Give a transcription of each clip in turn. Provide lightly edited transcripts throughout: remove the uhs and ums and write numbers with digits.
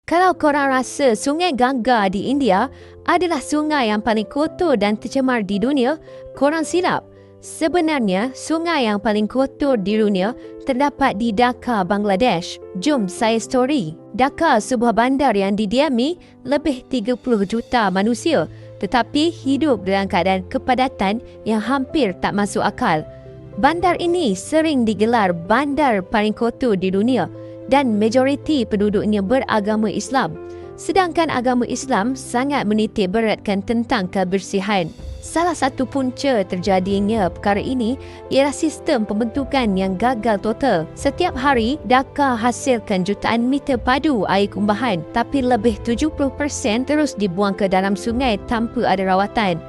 Kalau korang rasa Sungai Ganga di India adalah sungai yang paling kotor dan tercemar di dunia, korang silap. Sebenarnya, sungai yang paling kotor di dunia terdapat di Dhaka, Bangladesh. Jom saya story. Dhaka, sebuah bandar yang didiami lebih 30 juta manusia, tetapi hidup dalam keadaan kepadatan yang hampir tak masuk akal. Bandar ini sering digelar bandar paling kotor di dunia dan majoriti penduduknya beragama Islam. Sedangkan agama Islam sangat menitik beratkan tentang kebersihan. Salah satu punca terjadinya perkara ini ialah sistem pembentukan yang gagal total. Setiap hari, Dhaka hasilkan jutaan meter padu air kumbahan, tapi lebih 70% terus dibuang ke dalam sungai tanpa ada rawatan.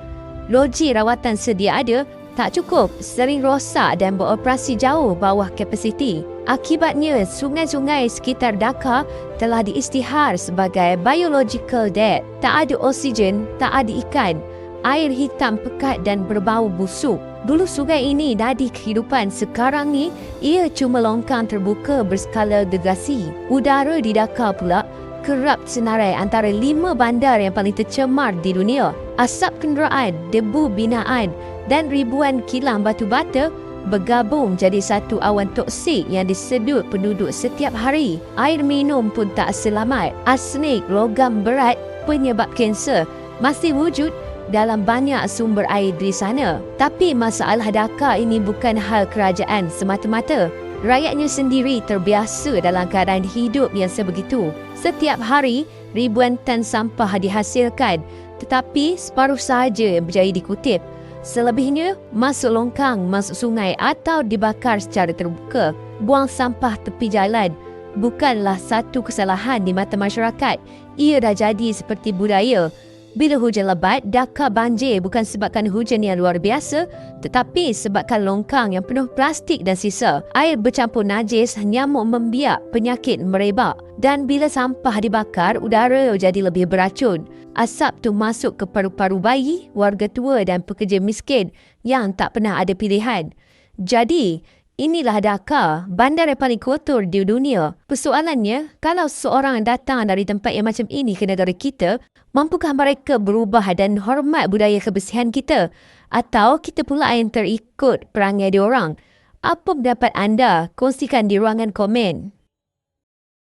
Loji rawatan sedia ada tak cukup, sering rosak dan beroperasi jauh bawah kapasiti. Akibatnya, sungai-sungai sekitar Dhaka telah diisytihar sebagai biological dead. Tak ada oksigen, tak ada ikan. Air hitam pekat dan berbau busuk. Dulu sungai ini nadi kehidupan, sekarang ni ia cuma longkang terbuka berskala gergasi. Udara di Dhaka pula kerap senarai antara 5 bandar yang paling tercemar di dunia. Asap kenderaan, debu binaan dan ribuan kilang batu bata bergabung jadi satu awan toksik yang disedut penduduk setiap hari. Air minum pun tak selamat. Arsenik, logam berat penyebab kanser masih wujud dalam banyak sumber air di sana. Tapi masalah Dhaka ini bukan hal kerajaan semata-mata. Rakyatnya sendiri terbiasa dalam keadaan hidup yang sebegitu. Setiap hari, ribuan tan sampah dihasilkan, tetapi separuh sahaja yang berjaya dikutip. Selebihnya, masuk longkang, masuk sungai atau dibakar secara terbuka. Buang sampah tepi jalan bukanlah satu kesalahan di mata masyarakat. Ia dah jadi seperti budaya. Bila hujan lebat, Dhaka banjir bukan sebabkan hujan yang luar biasa, tetapi sebabkan longkang yang penuh plastik dan sisa. Air bercampur najis, nyamuk membiak, penyakit merebak. Dan bila sampah dibakar, udara jadi lebih beracun. Asap tu masuk ke paru-paru bayi, warga tua dan pekerja miskin yang tak pernah ada pilihan. Jadi, inilah Dhaka, bandar yang paling kotor di dunia. Persoalannya, kalau seorang datang dari tempat yang macam ini ke negara kita, mampukah mereka berubah dan hormat budaya kebersihan kita? Atau kita pula yang terikut perangai diorang? Apa pendapat anda? Kongsikan di ruangan komen.